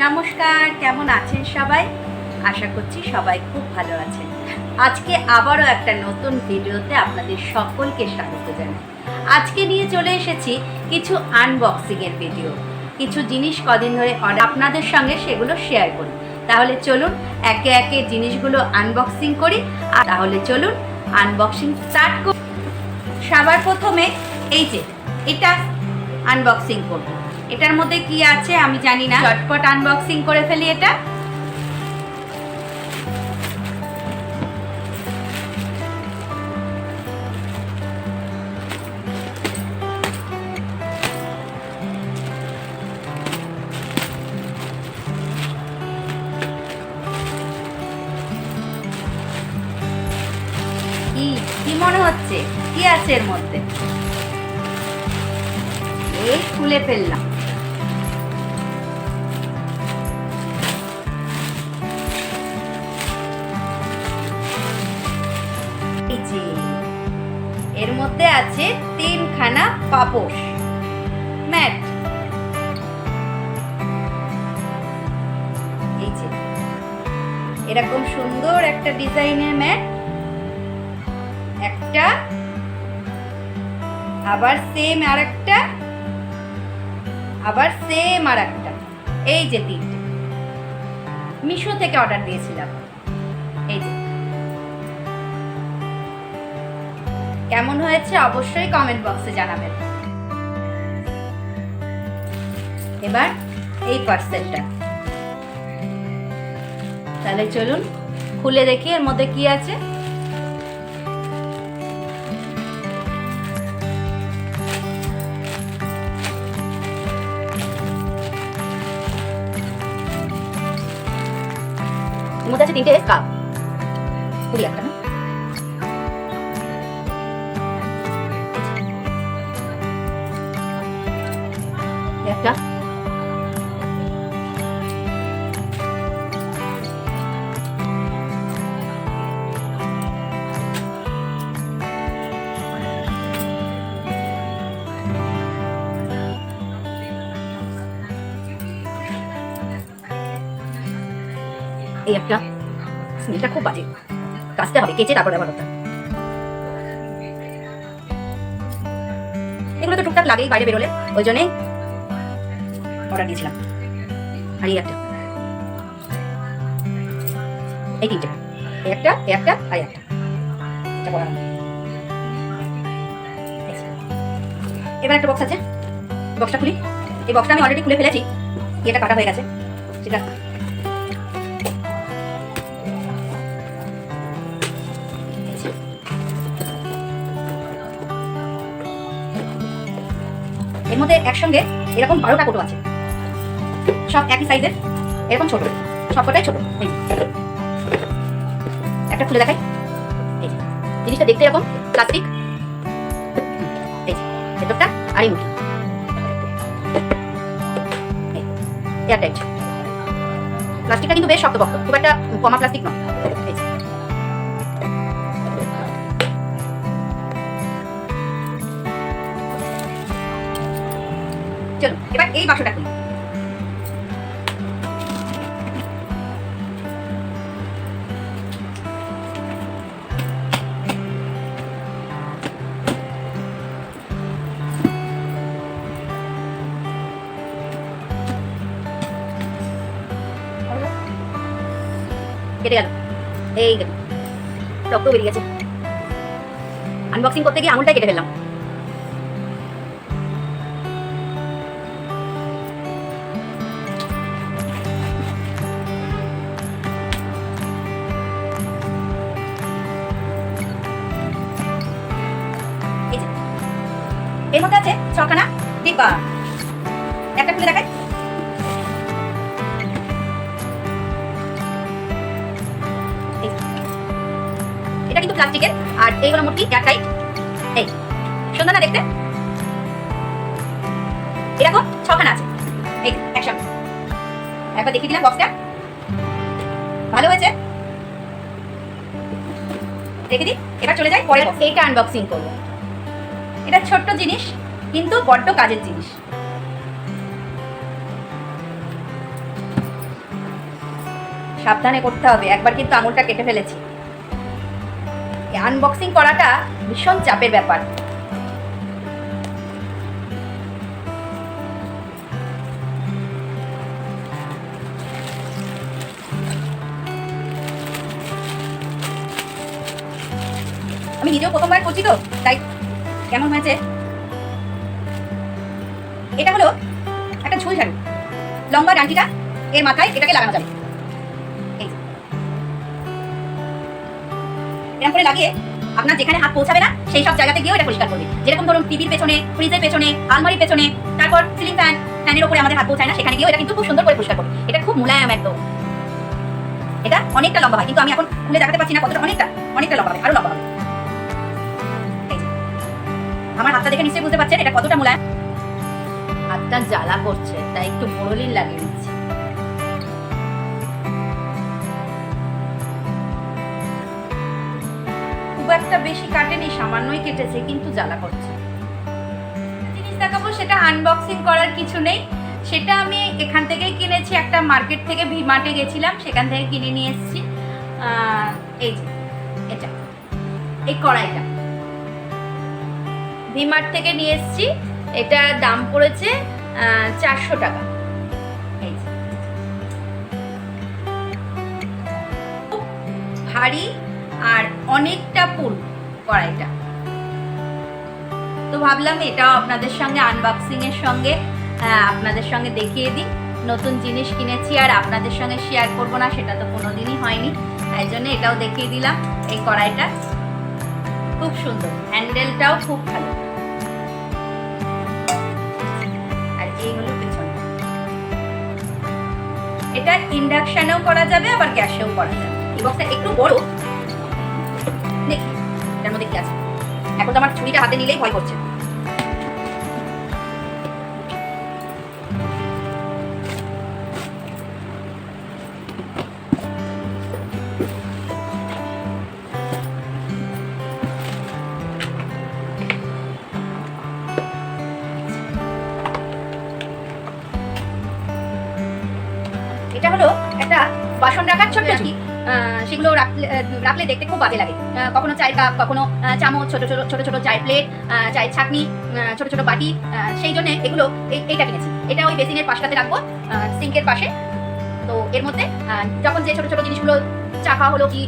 নমস্কার, কেমন আছেন সবাই? আশা করছি সবাই খুব ভালো আছেন। আজকে আবারও একটা নতুন ভিডিওতে আপনাদের সকলকে স্বাগত জানাই। আজকে নিয়ে চলে এসেছি কিছু আনবক্সিংয়ের ভিডিও। কিছু জিনিস কদিন ধরে আপনাদের সঙ্গে সেগুলো শেয়ার করি। তাহলে চলুন একে একে জিনিসগুলো আনবক্সিং করি। তাহলে চলুন আনবক্সিং স্টার্ট করি। সবার প্রথমে এই যে এটা আনবক্সিং করব। এটার মধ্যে কি আছে আমি জানি না, চটপট আনবক্সিং করে ফেলি। এটা কি মনে হচ্ছে কি আছে এর মধ্যে? এই খুলে ফেললাম। এর মধ্যে আছে 3খানা পাপোশ ম্যাট। এই যে এরকম সুন্দর একটা ডিজাইনের ম্যাট, একটা আবার সেম আরেকটা, আবার সেম আরেকটা। এই যে তিনটে মিশো থেকে অর্ডার দিয়েছিলাম। এই যে কেমন হয়েছে অবশ্যই কমেন্ট বক্সে জানাবেন। এবার এই পার্সেলটা, তাহলে চলুন খুলে দেখি এর মধ্যে কি আছে। এর মধ্যে আছে 3টে কাপ, খুবই একটা না, একটা এই একটা। স্মেলটা খুব বাজে, কাচতে হবে, কেচে তারপর ব্যবহার করতে হবে। এগুলো তো টুকটাক লাগেই বাইরে বেরোলে, ওই জন্যই অর্ডার দিয়েছিলাম। আর এই একটা, এই তিনটে, এই একটা, এই একটা আর একটা। এবার একটা বক্স আছে, বক্সটা খুলি। এই বক্সটা আমি অলরেডি খুলে ফেলেছি, এটা কাটা হয়ে গেছে। সেটা এর মধ্যে একসঙ্গে এরকম 12টা কোটো আছে, সব একই সাইজের, এরকম ছোট, সবকটাই ছোট। একটা খুলে দেখাই। এই জিনিসটা দেখতে এরকম প্লাস্টিক, এই ভেতরটা আর এই মুঠি এয়ারটাইট। প্লাস্টিকটা কিন্তু বেশ শক্তপোক্ত, খুব একটা কমা প্লাস্টিক নয়। চলো এবার এই বাক্সটা খুলি। কেটে গেল, এই দেখুন রক্ত বেরিয়ে গেছে। আনবক্সিং করতে গিয়ে আঙুলটাই কেটে ফেললাম। এর মধ্যে আছে 6খানা ডিব্বা। একটা খুলে দেখাই। এটা কিন্তু প্লাস্টিকের, আর এইগুলো মোটি এয়ারটাইট। এই সুন্দর না দেখতে? এরকম 6খানা আছে, এই একসঙ্গে। একবার দেখিয়ে দিলাম বক্সটা, ভালো হয়েছে। রেখে দিই, এবার চলে যাই পরে। এইটা আনবক্সিং করবো। এটা ছোট্ট জিনিস কিন্তু বড্ড কাজের জিনিস। সাবধানে করতে হবে, একবার কিন্তু আঙুলটা কেটে ফেলেছি। আনবক্সিং করাটা ভীষণ চাপের ব্যাপার। আমি নিজেও প্রথমবার করছি তো, তাই কেমন হয়েছে। এটা হলো একটা ঝুল ঝাড়ু, লম্বা ডান্ডিটা এর মাথায় এটাকে লাগানো যাবে। এরকম করে লাগিয়ে আপনার যেখানে হাত পৌঁছাবে না সেই সব জায়গাতে গিয়েও এটা পরিষ্কার করবে। যেরকম ধরুন টিভির পেছনে, ফ্রিজের পেছনে, আলমারির পেছনে, তারপর সিলিং ফ্যানের উপরে আমাদের হাত পৌঁছায় না, সেখানে গিয়েও এটা কিন্তু খুব সুন্দর করে পরিষ্কার করবে। এটা খুব মোলায়েম একদম। এটা অনেকটা লম্বা হয়, কিন্তু আমি এখন খুলে দেখাতে পারছি না কতটা, অনেকটা লম্বা হবে, আরো লম্বা হবে। আমার হাতটা দেখে নিশ্চয়ই বুঝতে পারছেন এটা কতটা মোলায়েম। হাতটা জ্বালা করছে, তাই একটু বোরোলিন লাগিয়ে দিচ্ছি। খুব একটা বেশি কাটেনি, সামান্যই কেটেছে, কিন্তু জ্বালা করছে। জিনিস দেখাবো, সেটা আনবক্সিং করার কিছু নেই, সেটা আমি এখান থেকেই কিনেছি। একটা মার্কেট থেকে, ভিমার্টে গেছিলাম, সেখান থেকে কিনে নিয়ে এসেছি। এই যে এটা, এই কড়াইটা ভিমার্ট থেকে নিয়ে এসেছি। এটা দাম পড়েছে 400 টাকা। এই যে ভারী আর অনেকটা পুরু কড়াইটা, তো ভাবলাম এটাও আপনাদের সঙ্গে আনবক্সিং এর সঙ্গে আপনাদের সঙ্গে দেখিয়ে দিই। নতুন জিনিস কিনেছি আর আপনাদের সঙ্গে শেয়ার করবো না, সেটা তো কোনোদিনই হয়নি, তাই জন্য এটাও দেখিয়ে দিলাম। এই কড়াইটা খুব সুন্দর, হ্যান্ডেলটাও খুব ভালো। আর এই হলো পেছনে। এটা ইন্ডাকশনেও করা যাবে, আবার গ্যাসেও করা যাবে। এই বক্সটা একটু বড়, দেখি এটার মধ্যে কি আছে। এখন তো আমার ছুরিটা হাতে নিলেই ভয় করছে। এটা হলো একটা বাসন রাখার ছোট্ট কি, সেগুলো রাখলে দেখতে খুব বাজে লাগে। কখনো চায়ের কাপ, কখনো চামচ, ছোট ছোট চায়ের প্লেট, চায়ের ছাঁকনি, ছোট ছোট বাটি। সেই জন্য এগুলো এইটা কিনেছি। এটা ওই বেসিনের পাশটাতে রাখবো, সিঙ্কের পাশে। তো এর মধ্যে যখন যে ছোট ছোট জিনিসগুলো, চা খাওয়া হলো কি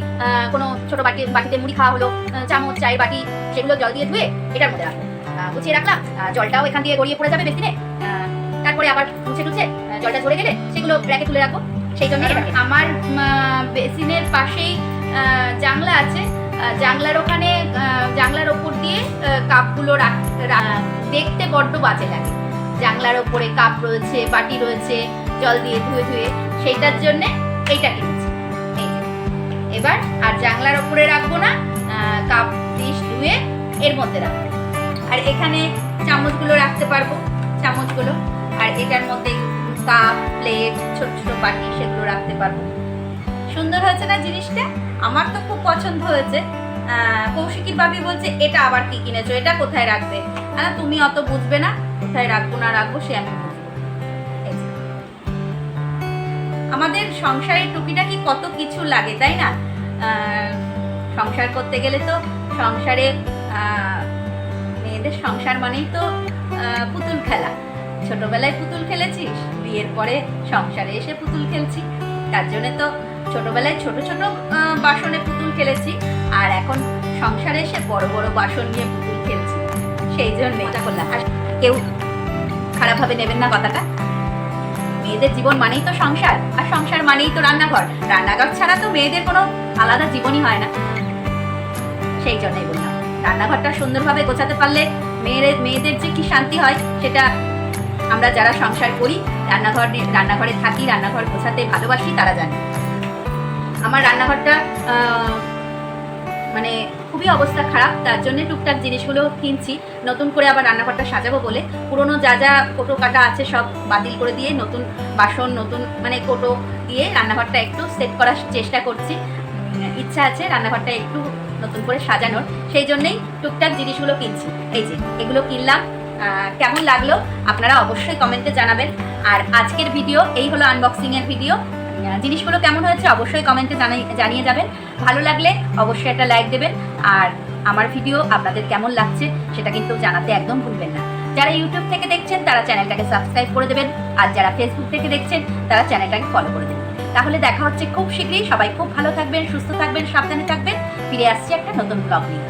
কোনো ছোট বাটিতে মুড়ি খাওয়া হলো, চামচ, চায়ের বাটি, সেগুলো জল দিয়ে ধুয়ে এটার মধ্যে রাখবো, গুছিয়ে রাখলাম। জলটাও এখান দিয়ে গড়িয়ে পড়ে যাবে বেসিনে। তারপরে আবার মুছে জলটা ঝরে গেলে সেগুলো র্যাকে তুলে রাখবো। সেই জন্য আমার বেসিনের পাশেই জানলা আছে, জানলার ওখানে, জানলার ওপর দিয়ে কাপগুলো দেখতে বড্ড বাজে লাগে। জানলার ওপরে কাপ রয়েছে, বাটি রয়েছে, জল দিয়ে ধুয়ে সেইটার জন্য এইটা কিনেছি। এবার আর জানলার ওপরে রাখবো না, কাপ ডিশ ধুয়ে এর মধ্যে রাখবো। আর এখানে চামচগুলো রাখতে পারবো, চামচগুলো। আর এটার মধ্যে কাপ, প্লেট, ছোট ছোট বাটি, সেগুলো রাখতে পারবো। সুন্দর হয়েছে না জিনিসটা? আমার তো খুব পছন্দ হয়েছে। কৌশিকী ভাবি বলছে এটা আবার কি কিনেছো, এটা কোথায় রাখবে? তুমি অত বুঝবে না, কোথায় রাখবো না রাখবো সে আমি বুঝবো। আমাদের সংসারে টুকিটাকি কত কিছু লাগে, তাই না? সংসার করতে গেলে তো সংসারে মেয়েদের সংসার মানেই তো পুতুল খেলা। ছোটবেলায় পুতুল খেলেছিস, বিয়ের পরে সংসারে এসে পুতুল খেলছি। তার জন্য তো ছোটবেলায় ছোট ছোট বাসনে পুতুল খেলেছি, আর এখন সংসারে এসে বড় বড় বাসন নিয়ে পুতুল খেলছি। সেই জন্য এটা করলাম। আর কেউ খারাপভাবে নেবেন না কথাটা। মেয়েদের জীবন মানেই তো সংসার, আর সংসার মানেই তো রান্নাঘর। রান্নাঘর ছাড়া তো মেয়েদের কোনো আলাদা জীবনই হয় না। সেই জন্যই বললাম, রান্নাঘরটা সুন্দরভাবে গোছাতে পারলে মেয়েদের যে কি শান্তি হয়, সেটা আমরা যারা সংসার করি, রান্নাঘরে থাকি, রান্নাঘর গোছাতে ভালোবাসি, তারা জানে। আমার রান্নাঘরটা মানে খুবই অবস্থা খারাপ, তার জন্য টুকটাক জিনিসগুলো কিনছি। নতুন করে আবার রান্নাঘরটা সাজাবো বলে পুরোনো যা কোটো কাটা আছে সব বাতিল করে দিয়ে নতুন বাসন, নতুন মানে কোটো দিয়ে রান্নাঘরটা একটু সেট করার চেষ্টা করছি। ইচ্ছা আছে রান্নাঘরটা একটু নতুন করে সাজানোর, সেই জন্যই টুকটাক জিনিসগুলো কিনছি। এই যে এগুলো কিনলাম, কেমন লাগলো আপনারা অবশ্যই কমেন্টে জানাবেন। আর আজকের ভিডিও এই হলো আনবক্সিংয়ের ভিডিও। জিনিসগুলো কেমন হয়েছে অবশ্যই কমেন্টে জানিয়ে যাবেন। ভালো লাগলে অবশ্যই একটা লাইক দেবেন, আর আমার ভিডিও আপনাদের কেমন লাগছে সেটা কিন্তু জানাতে একদম ভুলবেন না। যারা ইউটিউব থেকে দেখছেন তারা চ্যানেলটাকে সাবস্ক্রাইব করে দেবেন, আর যারা ফেসবুক থেকে দেখছেন তারা চ্যানেলটাকে ফলো করে দেবেন। তাহলে দেখা হচ্ছে খুব শীঘ্রই। সবাই খুব ভালো থাকবেন, সুস্থ থাকবেন, সাবধানে থাকবেন। ফিরে আসছি একটা নতুন ব্লগ নিয়ে।